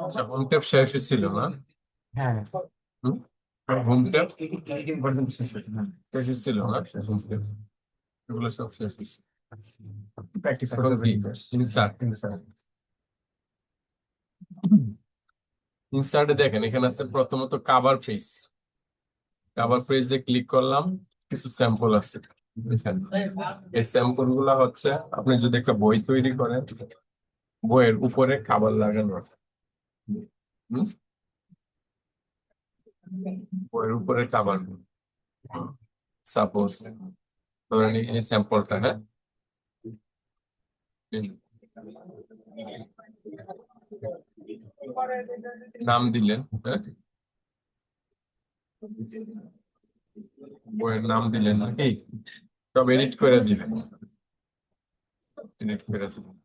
আচ্ছা, home tape শেষ ছিল না? হ্যাঁ, হোম টেপ শেষ শেষ ছিল না? হোম টেপ এগুলো সব শেষ হয়েছে। প্র্যাকটিস এখন করতে কি পারি। ইনসার্ট ইনসার্টে দেখেন এখানে আছে প্রথমত কাভার পেজ। কাভার পেজে ক্লিক করলাম, কিছু স্যাম্পল আছে এখানে। এই স্যাম্পল গুলা হচ্ছে আপনি যদি একটা বই তৈরি করেন, বইয়ের উপরে কাভার লাগানো আছে। হুম? বইয়ের উপরে কাভার, সাপোজ ধরেন এই স্যাম্পলটা, হ্যাঁ, নাম দিলেন, হ্যাঁ, বইয়ের নাম দিলেন নাকি, সব এডিট করে দিবেন, এডিট করে দিবেন।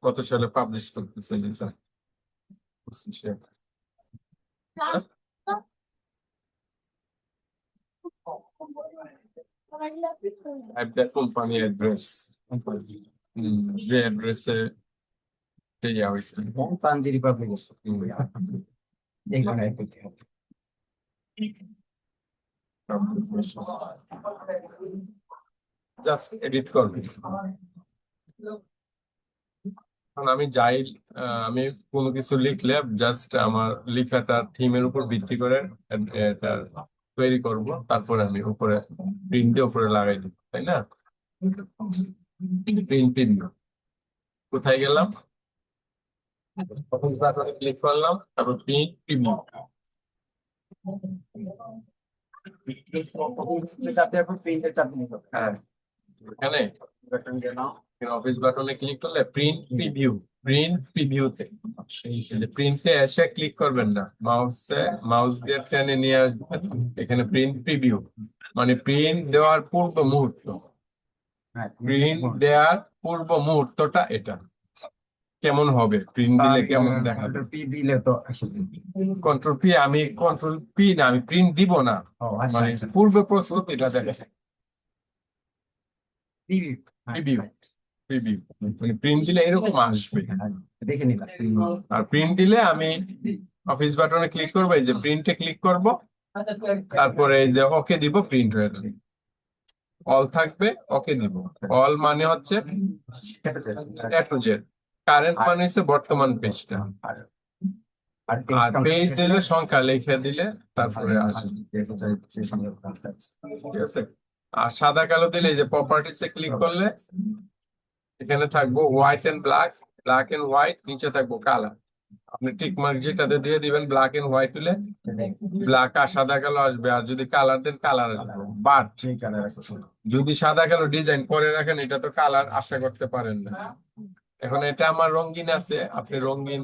কত সালে পাবলিশ করতেছেন এটা? 25-এ। কোম্পানি অ্যাড্রেস, যে অ্যাড্রেসে হয়েছে। পাঞ্জি রিপাবলিক এখানে জাস্ট এডিট করবেন। আমি যাই, আমি কোনো কিছু লিখলে জাস্ট আমার লেখাটা থিমের উপর ভিত্তি করে এটা তৈরি করব, তারপরে আমি উপরে প্রিন্টে উপরে লাগাই দিব, তাই না? প্রিন্ট কোথায় গেলাম, ক্লিক করলাম, তারপর প্রিন্ট প্রিভিউ। চাপে এখন প্রিন্টের চাপ নিতে হবে। হ্যাঁ, এখানে অফিস বাটনে ক্লিক করলে প্রিন্ট প্রিভিউ, প্রিন্ট প্রিভিউতে প্রিন্টে এসে ক্লিক করবেন না, মাউস দিয়ে টেনে নিয়ে আসবেন এখানে প্রিন্ট প্রিভিউ, মানে প্রিন্ট দেওয়ার পূর্ব মুহূর্ত, প্রিন্ট দেওয়ার পূর্ব মুহূর্তটা এটা কেমন হবে, প্রিন্ট দিলে কেমন দেখাবে। পি দিলে তো আসলে কন্ট্রোল পি, আমি কন্ট্রোল পি না, আমি প্রিন্ট দিব না, মানে পূর্বে প্রস্তুতিটা দেখে প্রিভিউ প্রিভিউ, প্রিভিউ মানে প্রিন্ট দিলে এরকম আসবে। দেখে নিলাম। আর প্রিন্ট দিলে আমি অফিস বাটনে ক্লিক করবো, এই যে প্রিন্টে ক্লিক করব, তারপরে এই যে ওকে দিব, প্রিন্ট হয়ে যাবে, অল থাকবে, ওকে দিব। অল মানে হচ্ছে এ টু জেড, কারেন্ট মানে হচ্ছে বর্তমান পেজটা, আর পেজ হলে সংখ্যা লিখে দিলে তারপরে আসবে, ঠিক আছে? আর সাদা কালো দিলে এই যে প্রপার্টিসে ক্লিক করলে এখানে থাকবো white and black, black and white, নিচে থাকবো কালার। আপনি টিক মার্ক যেটাতে দিয়ে দিবেন ব্ল্যাক এন্ড হোয়াইট হলে ব্ল্যাক আর সাদা কালো আসবে, আর যদি কালার দেন কালার আসবে। বাট যদি সাদা কালো ডিজাইন করে রাখেন, এটা তো কালার আশা করতে পারেন না। এখন এটা আমার রঙিন আছে, আপনি রঙিন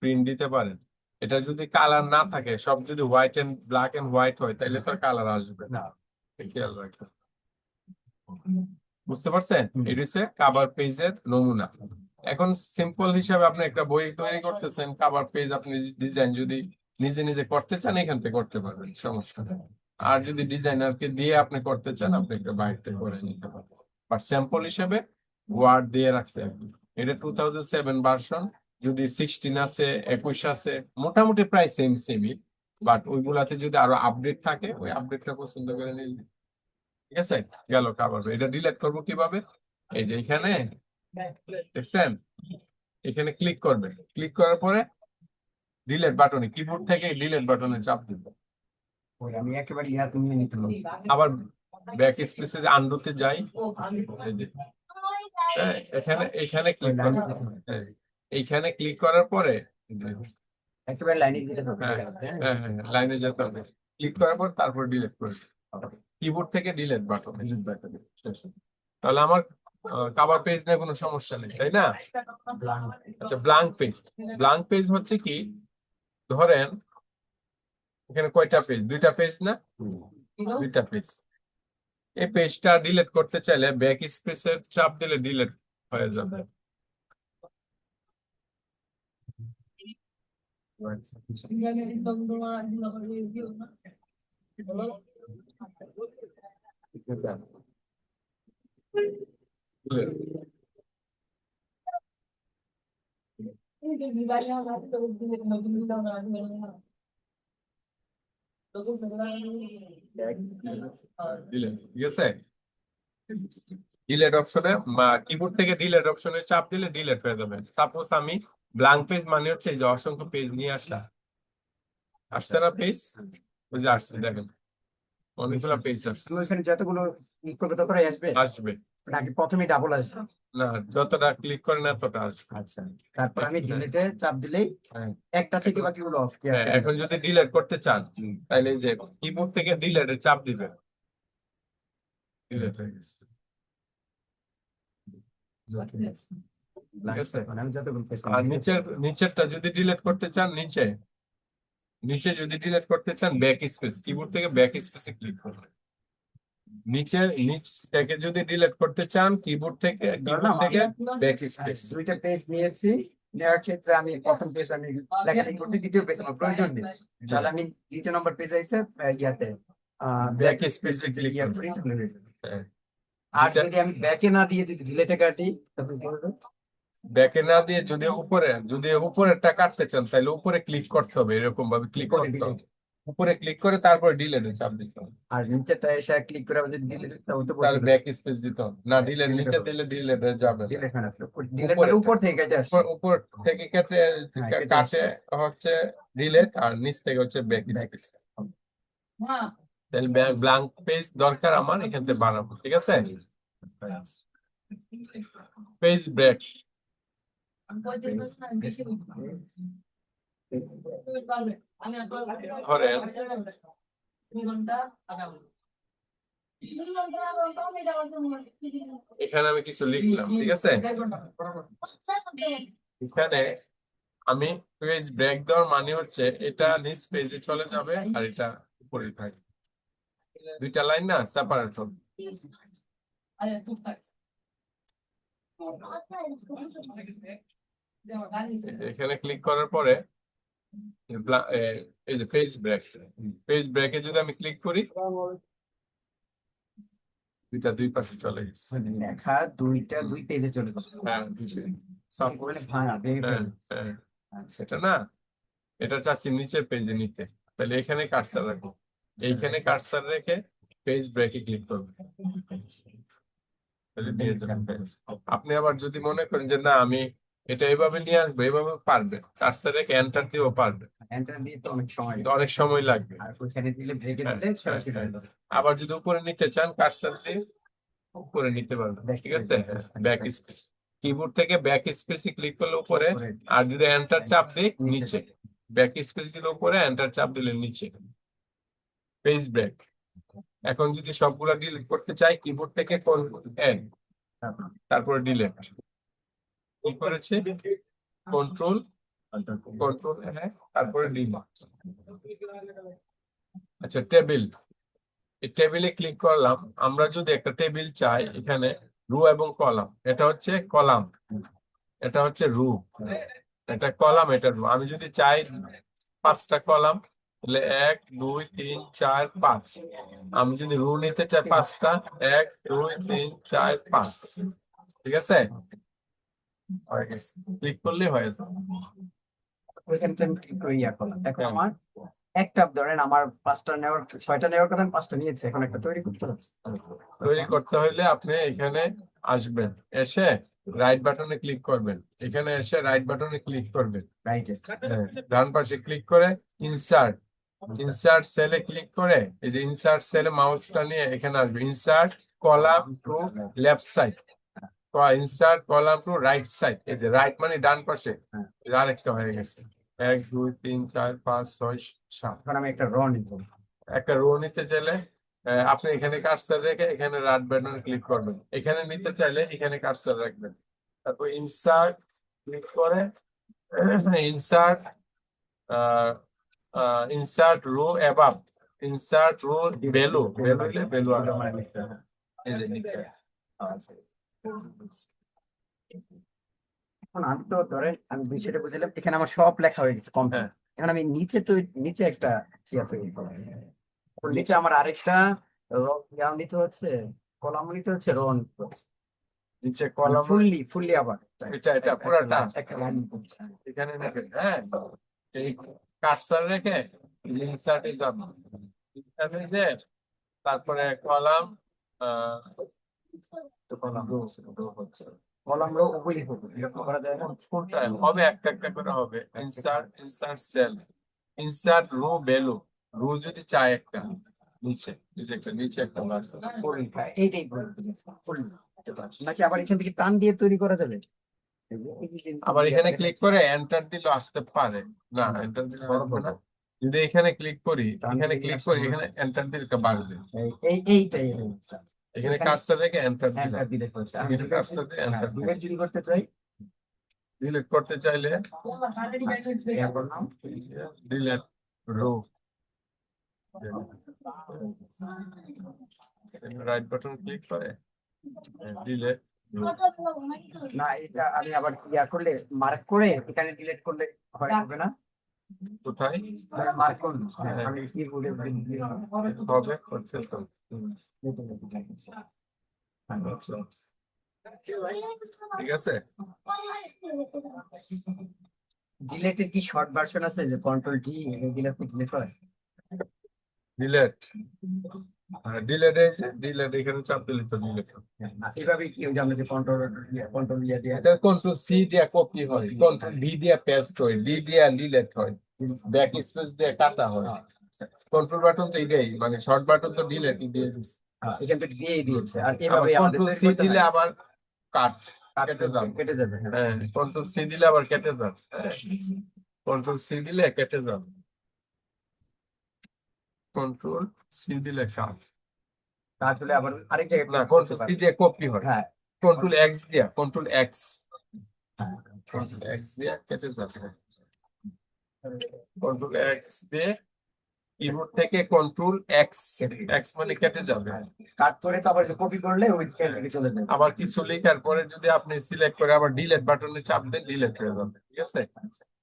প্রিন্ট দিতে পারেন। এটা যদি কালার না থাকে, সব যদি white and black and white হয়, তাহলে তো কালার আসবে না, খেয়াল রাখবেন। বুঝতে পারছেন? এটা হচ্ছে কাভার পেজের নমুনা। এখন সিম্পল হিসাবে আপনি একটা বই তৈরি করতেছেন, কাভার পেজ আপনি ডিজাইন যদি নিজে নিজে করতে চান, এখান থেকে করতে পারবেন, সমস্যা নেই। আর যদি ডিজাইনারকে দিয়ে আপনি করতে চান, আপনি একটা বাইরে করে নিতে পারবেন। বাট স্যাম্পল হিসেবে ওয়ার্ড দিয়ে রাখছে আর কি। এটা 2007 ভার্সন, যদি 16 আছে, 21 আছে, মোটামুটি প্রায় সেম সেমই, বাট ওইগুলাতে যদি আরো আপডেট থাকে, ওই আপডেটটা পছন্দ করে নিলে। ঠিক আছে, গেল কাভার। এটা ডিলিট করবো কিভাবে? এই যে এখানে দেখছেন, এখানে ক্লিক করবেন, ক্লিক করার পরে ডিলিট বাটনে, কিবোর্ড থেকে ডিলিট বাটনে চাপ দিব। আমি একেবারে ইয়া তুমি নিতে পারবো। আবার ব্যাক স্পেসে আন্ডুতে যাই, এই যে, এখানে এখানে ক্লিক করবেন, এইখানে ক্লিক করার পরে একেবারে লাইনে দিলে হবে হ্যাঁ হ্যাঁ হ্যাঁ লাইনে যেতে হবে, ক্লিক করার পর তারপর ডিলিট করে কিবোর্ড থেকে ডিলিট বাটন, তাহলে আমার কভার পেজ নিয়ে কোনো সমস্যা নেই, তাই না? আচ্ছা, ব্ল্যাঙ্ক পেজ। ব্ল্যাঙ্ক পেজ হচ্ছে কি, ধরেন এখানে কয়টা পেজ, দুইটা পেজ না, দুইটা পেজ। এই পেজটা ডিলিট করতে চাইলে ব্যাক স্পেসের চাপ দিলে ডিলিট হয়ে যাবে। Delete, ঠিক আছে? ডিলেট অপশনে কিবোর্ড থেকে ডিলেট অপশনে চাপ দিলে ডিলেট হয়ে যাবে। সাপোজ আমি ব্ল্যাঙ্ক পেজ মানে হচ্ছে এই যে অসংখ্য পেজ নিয়ে আসা, আসছে না পেজ, ওই যে আসছে দেখেন অনেকগুলো পেজ আসছে, তুমি ওইখানে যতগুলো ক্লিক করবে ততটাই আসবে আসবে নাকি প্রথমে ডাবল আসবে? না, যতটা ক্লিক করেন ততটা আসবে। আচ্ছা, তারপর আমি ডিলিটে চাপ দিলেই হ্যাঁ, একটা থেকে বাকিগুলো অফ হ্যাঁ, এখন যদি ডিলিট করতে চান তাহলে এই যে কিবোর্ড থেকে ডিলিটে চাপ দিবেন, ডিলিট হয়ে গেছে। ঠিক আছে? মানে আমি যতগুলো পেয়েছি আর নিচেরটা যদি ডিলিট করতে চান, নিচে নিচে যদি ডিলিট করতে চান ব্যাক স্পেস, কিবোর্ড থেকে ব্যাক স্পেসে ক্লিক করবেন। নিচ থেকে যদি ডিলিট করতে চান কিবোর্ড থেকে ব্যাক স্পেস। দুইটা পেজ নিয়েছি, নেওয়ার ক্ষেত্রে আমি প্রথম পেজ আমি লেখালেখি করতে, দ্বিতীয় পেজ আমার প্রয়োজন নেই, তাহলে আমি দ্বিতীয় নম্বর পেজ আইসে ইয়াতে ব্যাক স্পেসে ক্লিক ইয়া করবেন। করি তাহলে হয়ে যাবে। হ্যাঁ, আর যদি আমি ব্যাকে না দিয়ে যদি ডিলেটে কাটি তখন কি হবে? ব্যাকে না দিয়ে যদি উপরেরটা কাটতে চান তাহলে উপরে ক্লিক করতে হবে, এরকম ভাবে ক্লিক উপরে করতে হবে, delete। উপরে ক্লিক করে তারপর ডিলিটে চাপ দিতে হবে, আর নিচেরটা এসে ক্লিক করে আমি যদি ডিলিট তাহলে তো তাহলে ব্যাক স্পেস দিতে হবে না, ডিলিট নিচে দিলে ডিলিট যাবে না। ডিলিট হয় না, ডিলিট মানে উপর থেকে কেটে আসে। উপর থেকে কেটে হ্যাঁ, কেটে কাটে হচ্ছে ডিলিট, আর নিচ থেকে হচ্ছে ব্যাক Back। স্পেস। তাহলে ব্ল্যাঙ্ক পেজ দরকার আমার, এখান থেকে বানাবো, ঠিক আছে? পেজ ব্রেক, ধরেন এখানে আমি কিছু লিখলাম, ঠিক আছে? এখানে আমি পেজ ব্রেক দেওয়ার মানে হচ্ছে এটা নিচ পেজে চলে যাবে আর এটা উপরে থাকবে, দুইটা লাইন না সেপারেট হবে। এখানে ক্লিক করার পরে এই যে পেজ ব্রেকে যদি আমি ক্লিক করি দুইটা দুই পাশে চলে গেছে। মানে লেখা দুইটা দুই পেজে চলে যাবে। হ্যাঁ, সাপোজ মানে ভাঙা ভেঙে হ্যাঁ ফেলবে। হ্যাঁ, আচ্ছা, এটা না, এটা চাচ্ছি নিচের পেজে নিতে, তাহলে এখানে কার্সার রাখবো, এইখানে কার্সার রেখে পেজ ব্রেকে ক্লিক করবো, তাহলে দিয়ে যাবে। আপনি আবার যদি মনে করেন যে না আমি এটা এভাবে নিয়ে আসবো, এভাবে পারবে, কার্সার রেখে এন্টার দিয়েও পারবে, এন্টার দিয়ে তো অনেক সময় কিন্তু অনেক সময় লাগবে। আর ওইখানে দিলে ব্রেকে হ্যাঁ, দিলে হ্যাঁ, সরাসরি হ্যাঁ। হয়ে যাবে। আবার যদি উপরে নিতে চান কার্সার দিয়ে উপরে নিতে পারবেন, Back ঠিক আছে? space। ব্যাক স্পেস, কিবোর্ড থেকে ব্যাক স্পেসে ক্লিক করলে উপরে, উপরে। আর যদি এন্টার চাপ দিই নিচে। নিচে, ব্যাক স্পেস দিলে উপরে, এন্টার চাপ দিলে নিচে, পেজ ব্রেক। এখন যদি সবগুলা ডিলিট করতে চাই কিবোর্ড থেকে এন, তারপরে ডিলিট, কি করেছে কন্ট্রোল হ্যাঁ, তারপরে ডিলিট। আচ্ছা, টেবিল, এই টেবিলে ক্লিক করলাম, আমরা যদি একটা টেবিল চাই এখানে রো এবং কলাম, এটা হচ্ছে কলাম, এটা হচ্ছে রো, এটা কলাম, এটা রো। আমি যদি চাই 5টা কলাম তাহলে 1 2 3 4 5, আমি যদি রো নিতে চাই 5টা 1 2 3 4 5, ঠিক আছে? ক্লিক করলে হয়ে যাবে। ওইখানটা আমি ক্লিক করে ইয়া করলাম, এখন হ্যাঁ। আমার একটা ধরেন আমার 5টা নেওয়ার 6টা নেওয়ার কথা, আমি 5টা নিয়েছি, এখন একটা তৈরি করতে হচ্ছে। তৈরি করতে হলে আপনি এখানে আসবেন, এসে রাইট বাটনে ক্লিক করবেন, এখানে এসে রাইট বাটনে ক্লিক করবেন, রাইটে হ্যাঁ, ডান পাশে ক্লিক করে ইনসার্ট সেলে ক্লিক করে এই যে ইনসার্ট সেলে মাউসটা নিয়ে এখানে আসবে, insert column to left side, insert column to right side, এই যে রাইট মানে ডান পাশে, হ্যাঁ। আরেকটা হয়ে গেছে 1 2 3 4 5 6 7। এখন আমি একটা র নিব। একটা রো নিতে চাইলে আপনি এখানে কার্সার রেখে এখানে রাইট বাটনে ক্লিক করবেন, এখানে নিতে চাইলে এখানে কার্সার রাখবেন, তারপর ইনসার্ট ক্লিক করে insert insert row above, insert row below, below হইলে বেলো এটা আমার নিচে, হ্যাঁ। এই যে নিচে। এখন আমি তো ধরেন আমি বিষয়টা বুঝলাম, এখানে আমার সব লেখা হয়ে গেছে কমপ্লিট। হ্যাঁ। এখন আমি নিচে তো নিচে একটা ইয়া তৈরি করবো। ওর নিচে আমার আরেকটা ইয়া নিতে হচ্ছে, কলাম নিতে হচ্ছে, রো নিতে হচ্ছে, নিচে কলাম ফুললি আবার এটা পুরাটা একটা লাইন করছে। এখানে রেখে, হ্যাঁ, এই কার্সার রেখে ইনসার্টে যাবো, ইনসার্টে যে তারপরে কলাম তো কলাম হচ্ছে, কলাম রো উভয়ই হবে, এরকম করা যায় না? কোনটা হবে, একটা একটা করে হবে। Insert cell, insert row below, row যদি চায় একটা নিচে, নিচে একটা বাক্স। এইটাই ফুল, নাকি আবার এখান থেকে টান দিয়ে তৈরি করা যাবে? আবার এখানে ক্লিক করে এন্টার দিলে আসতে পারে, না এন্টার দিলে আসবে না। যদি এখানে ক্লিক করি, এখানে ক্লিক করি, এখানে এন্টার দিলে এটা বাড়বে। এইটাই এখানে কার্সর রেখে এন্টার দিলে, এন্টার দিলে হচ্ছে। আমি এখানে কার্সর দিয়ে এন্টার ডিলিট যদি করতে চাই, ডিলিট করতে চাইলে ইয়া করলাম, delete row, right button click করে ডিলিট রো। না এটা আমি আবার ইয়া করলে, মার্ক করে এখানে ডিলিট করলে হবে না? কোথায় মার্ক করুন, আমি কিবোর্ডে হবে, হচ্ছে তো। আচ্ছা, ঠিক আছে। ডিলেটের কি শর্ট ভার্সন আছে, যে কন্ট্রোল টি দিলে আপনি ডিলিট হয়? ডিলেট, ডিলেট এসে ডিলেট এখানে চাপ দিলে তো ডিলেট হবে। এইভাবে কি ওই যে আমরা যে কন্ট্রোল ইয়া দিয়ে এটা কন্ট্রোল সি দিয়ে কপি হয়, কন্ট্রোল ভি দিয়ে পেস্ট হয়, ডি দিয়ে ডিলেট হয়, ব্যাক স্পেস দিয়ে কাটা হয়। কন্ট্রোল বাটন তো এটাই, মানে শর্ট বাটন তো ডিলেট দিয়ে দিচ্ছে। এখান থেকে দিয়ে দিয়েছে, আর এভাবে আমাদের কন্ট্রোল তৈরি সি করতে দিলে হয়। আবার কাট কেটে যাবে, কেটে যাবে, হ্যাঁ। হ্যাঁ, কন্ট্রোল সি দিলে আবার কেটে যাবে, কন্ট্রোল সি দিলে কেটে যাবে, কন্ট্রোল সি দিলে কাট, তাহলে আবার আরেক জায়গায় না করতে কন্ট্রোল সি পারবে। দিয়ে কপি হয়, হ্যাঁ, কন্ট্রোল এক্স দিয়া, কন্ট্রোল এক্স, হ্যাঁ। কন্ট্রোল এক্স দিয়ে কেটে যাবে, কন্ট্রোল এক্স দিয়ে কিবোর্ড থেকে কন্ট্রোল এক্স, এক্স মানে কেটে যাবে। কাট করে তো আবার কপি করলে ওই থেকে চলে যাবে। আবার কিছু লেখার পরে যদি আপনি সিলেক্ট করে আবার ডিলিট বাটনে চাপ দেন, ডিলিট হয়ে যাবে, ঠিক আছে।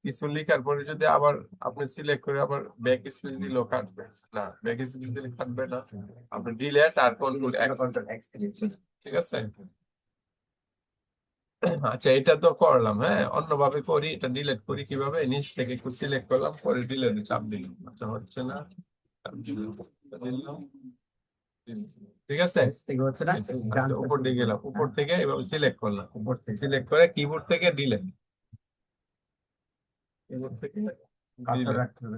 কিছু লেখার পরে যদি আবার আপনি সিলেক্ট করে আবার ব্যাক স্পেস দিলেও কাটবে না, ব্যাক স্পেস দিলে কাটবে না, আপনি ডিলিট আর কন্ট্রোল এক্স, কন্ট্রোল এক্স দিয়ে ঠিক আছে। আচ্ছা, এটা তো করলাম, হ্যাঁ, অন্যভাবে করি, এটা ডিলিট করি কিভাবে, নিচ থেকে একটু সিলেক্ট করলাম, পরে ডিলিটে চাপ দিলাম, আচ্ছা হচ্ছে না, চাপ দিলাম, ঠিক আছে। থেকে হচ্ছে না, আচ্ছা, উপর দিকে গেলাম, উপর থেকে এভাবে সিলেক্ট করলাম, উপর থেকে সিলেক্ট করে কিবোর্ড থেকে ডিলিট, কিবোর্ড থেকে কাটটা delete, রাখতে হবে।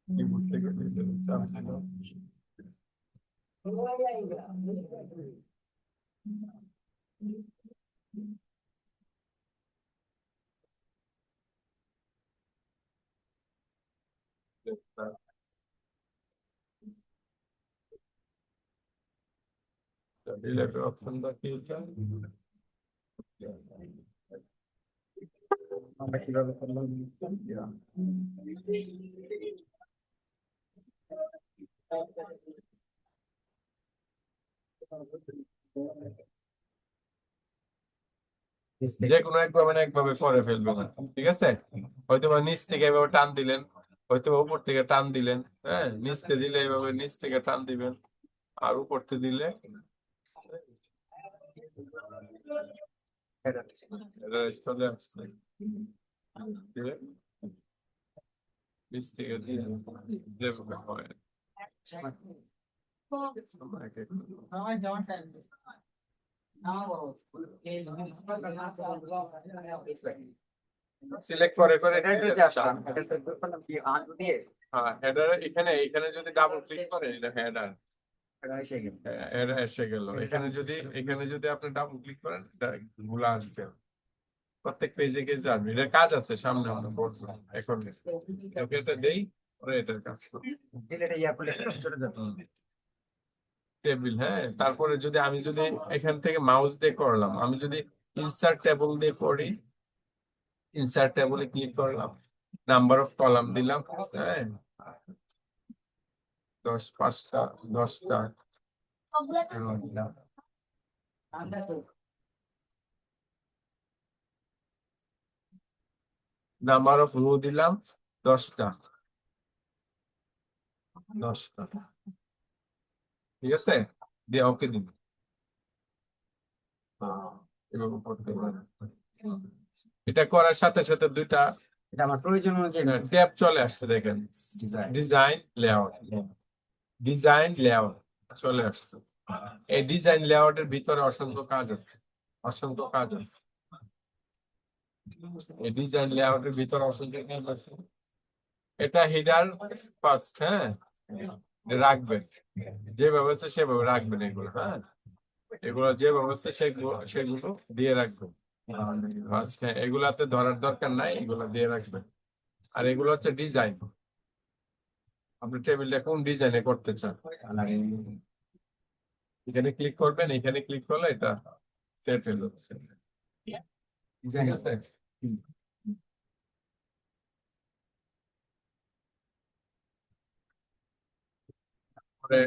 কিবোর্ড থেকে delete, চাপ দিলাম। ডিলিট অপশনটা কি এটা? আমরা কিভাবে করলাম? যে কোনো একভাবে না একভাবে করে ফেলবে না, ঠিক আছে। হয়তো বা নিচ থেকে এভাবে টান দিলেন, হয়তো বা উপর থেকে টান দিলেন, হ্যাঁ, নিচ থেকে দিলে এভাবে নিচ থেকে টান দিবেন, আর উপর থেকে দিলে এটা চলে আসছে, দিয়ে নিচ থেকে দিয়ে যেভাবে হয়। সিলেক্ট করে করে হেডারে যে আসলাম, হেডারটা করলাম কি আনডু দিয়ে, হ্যাঁ, হেডার এখানে এখানে যদি ডাবল ক্লিক করে এটা হেডার, এসে গেল। এটা এসে গেল। এখানে যদি আপনি ডাবল ক্লিক করেন এটা গুলা আসবে, প্রত্যেক পেজে পেজে আসবে। এটার কাজ আছে সামনে আমরা করবো এখন। ওকে, এটা দেই, পরে এটার কাজ করি। ডিলিট ইয়া করলে চলে যাবে। টেবিল, হ্যাঁ। তারপরে আমি যদি এখান থেকে মাউস দিয়ে করলাম, আমি যদি ইনসার্ট টেবল দিয়ে করি, ইনসার্ট টেবলে ক্লিক করলাম, নাম্বার অফ কলাম দিলাম, হ্যাঁ, 10, 5টা, 10টা দিলাম। নাম্বার অফ রো দিলাম 10টা, 10টা, ঠিক আছে, দিয়ে ওকে দিন। এভাবে করতে পারেন। এটা করার সাথে সাথে দুইটা এটা আমার প্রয়োজন অনুযায়ী ট্যাব চলে আসছে, দেখেন, design. Design layout, design layout চলে আসছে। এই ডিজাইন লেআউটের ভিতরে অসংখ্য কাজ আছে, অসংখ্য কাজ আছে। এই ডিজাইন লেআউটের ভিতরে অসংখ্য কাজ আছে। এটা হেডার ফার্স্ট, হ্যাঁ, এটা রাখবেন যেভাবে আছে সেভাবে রাখবেন। এগুলো, হ্যাঁ, এগুলো যেভাবে আছে সেগুলো দিয়ে রাখবেন ফার্স্ট। হ্যাঁ, এগুলাতে ধরার দরকার নাই, এগুলো দিয়ে রাখবেন। আর এগুলো হচ্ছে ডিজাইন, আপনি টেবিলটা কোন ডিজাইনে করতে চান, এখানে ক্লিক করবেন। এখানে ক্লিক করলে এটা সেট হয়ে যাচ্ছে, ঠিক আছে। পরে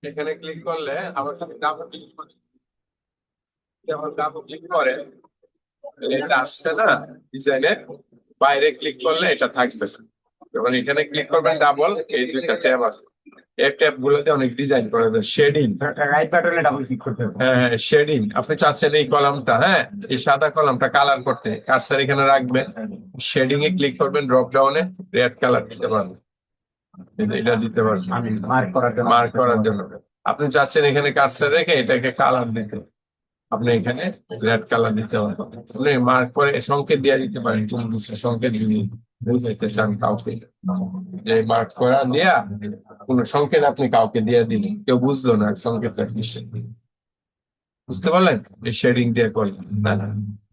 এখানে ক্লিক করলে আবার ডাবল ক্লিক করে, যখন ডাবল ক্লিক করে এটা আসছে না ডিজাইনে, বাইরে ক্লিক করলে এটা থাকবে না। যখন এখানে ক্লিক করবেন ডাবল, এই দুইটা ট্যাব আছে, এই ট্যাব গুলোতে অনেক ডিজাইন করে দেয়। শেডিং, রাইট বাটনে ডাবল ক্লিক করতে হবে। হ্যাঁ হ্যাঁ, শেডিং। আপনি চাচ্ছেন এই কলামটা, হ্যাঁ, এই সাদা কলামটা কালার করতে, কার্সার এখানে রাখবেন, শেডিং এ ক্লিক করবেন, ড্রপ ডাউনে রেড কালার দিতে পারবেন, এটা দিতে পারবেন আমি মার্ক করার জন্য। মার্ক করার জন্য। আপনি চাচ্ছেন এখানে কার্সার রেখে এটাকে কালার দিতে, আপনি এখানে রেড কালার দিতে পারেন। আপনি মার্ক করে সংকেত দিয়ে দিতে পারেন, কোন কিছু সংকেত যদি বুঝাইতে চান কাউকে, যে মার্ক করা দিয়া কোন সংকেত আপনি কাউকে দিয়ে দিলেন, কেউ বুঝলো না সংকেতটা কিসের, বুঝতে পারলেন, এই শেডিং দিয়ে করলেন না।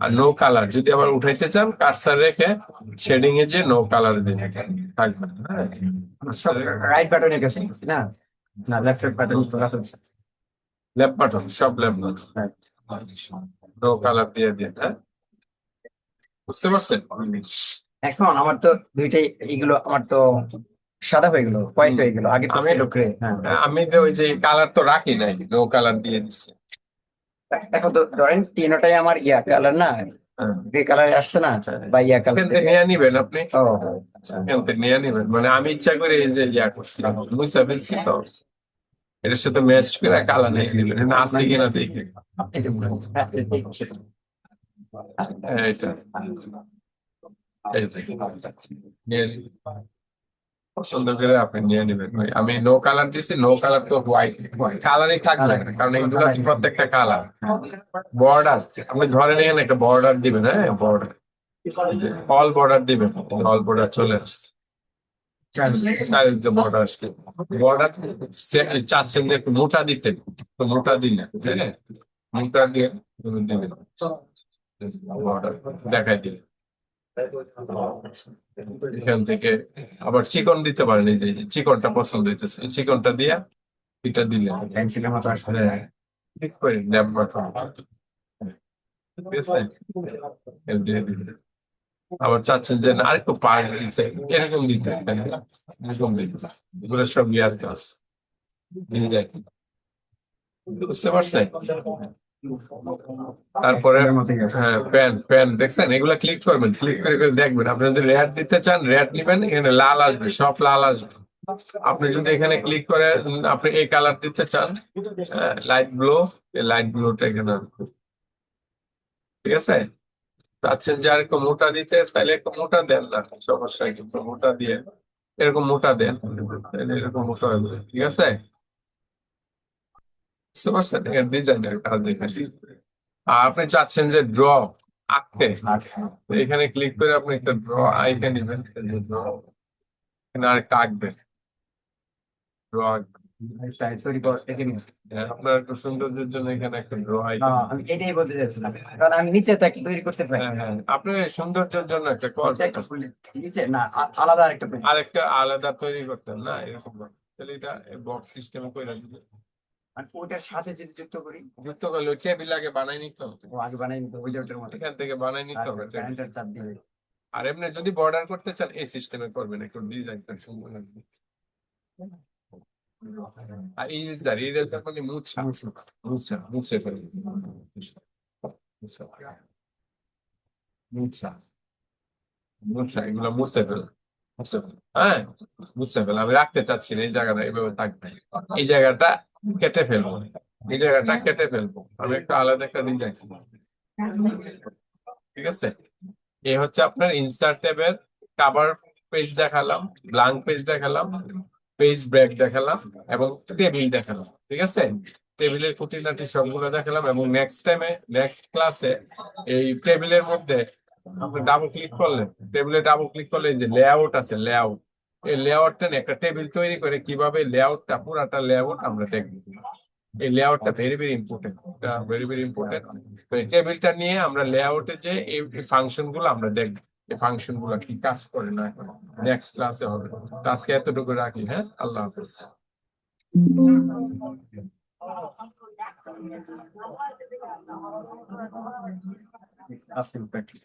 আর নো কালার যদি আবার উঠাইতে চান, কার্সার রেখে শেডিং এ যে নো কালার দিয়ে থাকবে, হ্যাঁ। সব রাইট বাটনের কাছে নিতেছি না, না লেফট বাটন তো কাছে আছে। লেফট বাটন, সব লেফট বাটন, নো কালার দিয়ে দিয়ে, হ্যাঁ, বুঝতে পারছেন। এখন আমার তো দুইটাই, এগুলো আমার তো সাদা হয়ে গেল, হোয়াইট হয়ে গেল, আগে তো আমি- ছিল গ্রে। হ্যাঁ, আমি তো ওই যে কালার তো রাখি নাই, নো কালার দিয়ে দিচ্ছি। এখন তো ধরেন তিনটাই আমার ইয়া কালার না, গ্রে কালার আসছে না, বা ইয়া কালার এখান থেকে নিয়ে নিবেন আপনি, ও আচ্ছা। এখান থেকে নিয়ে নিবেন। মানে আমি ইচ্ছা করে এই যে ইয়া করছি, মুছে ফেলছি তো, এটার সাথে ম্যাচ করে কালার নিয়ে নিবেন, এটা আছে কিনা দেখে। এই যে, হ্যাঁ, সেটা। এইটা, এইটা নিয়ে নিবেন। পছন্দ করে আপনি নিয়ে নিবেন ভাই। আমি নো কালার দিছি, নো কালার তো হোয়াইট, কালারই থাকবে না, কারণ এগুলো হচ্ছে প্রত্যেকটা কালার। বর্ডার, আপনি ধরেন এখানে একটা বর্ডার দিবেন, হ্যাঁ, বর্ডার, অল বর্ডার দিবেন, অল বর্ডার চলে আসছে, চারিদিকে বর্ডার আসছে। বর্ডার চাচ্ছেন যে একটু মোটা দিতে, তো মোটা দিলে, হ্যাঁ, মোটা দিয়ে তুমি দিবেন, বর্ডার দেখাই দিলে। এখান থেকে আবার চিকন দিতে পারেন, এই যে চিকনটা পছন্দ হইতেছে, এই চিকনটা দিয়া এটা দিলে পেন্সিলের মতো আসলে। ক্লিক করে ল্যাব বাটন, ঠিক আছে, এর দিয়ে দিলে। আবার চাচ্ছেন যে না আরেকটু পার দিতে, এরকম দিতে, এরকম দিতে, এগুলো সব ইয়ার কাজ, বুঝতে পারছেন। তারপরে হ্যাঁ, প্যান প্যান দেখছেন, এগুলা ক্লিক করবেন, ক্লিক করে করে দেখবেন। আপনি যদি রেড দিতে চান রেড নিবেন, এখানে লাল আসবে, সব লাল আসবে। আপনি যদি এখানে ক্লিক করে আপনি এই কালার দিতে চান, লাইট ব্লু, এই লাইট ব্লুটা এখানে আসবে, ঠিক আছে। চাচ্ছেন যে আর একটু মোটা দিতে, তাহলে একটু মোটা দেন না, সমস্যা কিন্তু মোটা দিয়ে, এরকম মোটা দেন, তাহলে এরকম মোটা হবে, ঠিক আছে, বুঝতে পারছেন। ডিজাইনের কাজ এখানে। আর আপনি চাচ্ছেন যে ড্র আঁকতে, তো এখানে ক্লিক করে আপনি একটা ড্র আইকন নেবেন, এখানে আরেকটা আঁকবেন, ড্র আঁকবেন, তৈরি করা দেখে নিন। আপনার একটু সৌন্দর্যের জন্য এখানে একটা ড্র আমি এটাই বলতে চাইছিলাম, কারণ আমি নিচে তো একটা তৈরি করতে পারি। হ্যাঁ হ্যাঁ, আপনার এই সৌন্দর্যের জন্য একটা নিচে একটা ফুল, নিচে না আলাদা আরেকটা তৈরি। আরেকটা আলাদা তৈরি করতেন না এরকম না। তাহলে এটা বক্স সিস্টেমে করে রাখবে। আর ওইটার সাথে যদি যুক্ত করি, যুক্ত করলে ওই টেবিল আগে বানাই নিতে হবে, ও আগে বানাই নিতে ওই যে ওটার মতো, এখান থেকে বানাই আর নিতে হবে টেবিল। কারেন্টের চাপ দিবে। আর এমনি যদি বর্ডার করতে চান এই সিস্টেমে করবেন, একটু ডিজাইনটা সুন্দর লাগবে। আর ইরেজার, ইরেজার মানে মুছা, বুঝছি। মুছা মুছে ফেলবে, মুছা মুছা মুছা এগুলো মুছে ফেল, মুছে ফেল। হ্যাঁ, মুছে ফেল। আমি রাখতে চাচ্ছি না, এই জায়গাটা এভাবে থাকবে, এই জায়গাটা কেটে ফেলবো, এই জায়গাটা কেটে ফেলবো, আমি একটা আলাদা একটা ডিজাইন। ঠিক আছে, এই হচ্ছে আপনার ইনসার্টেবল কভার পেজ দেখালাম, ব্ল্যাঙ্ক পেজ দেখালাম, পেজ ব্রেক দেখালাম এবং টেবিল দেখালাম। ঠিক আছে, টেবিলের খুঁটিনাটি সবগুলো দেখালাম এবং নেক্সট টাইমে নেক্সট ক্লাসে এই টেবিলের মধ্যে আপনি ডাবল ক্লিক করলে, টেবিলে ডাবল ক্লিক করলে এই যে লেআউট আছে, লেআউট, এই লেআউটটা নিয়ে একটা টেবিল তৈরি করে কিভাবে লেআউটটা পুরাটা লেআউট আমরা দেখবো। এই লেআউটটা ভেরি ভেরি ইম্পর্টেন্ট, এটা ভেরি ভেরি ইম্পর্টেন্ট। তো এই টেবিলটা নিয়ে আমরা লেআউটে যে এই ফাংশন গুলো আমরা দেখবো, এই ফাংশন গুলো কি কাজ করে না করে নেক্সট ক্লাসে হবে। তো আজকে এতটুকু রাখি, হ্যাঁ, আল্লাহ হাফেজ। আজকে প্র্যাকটিস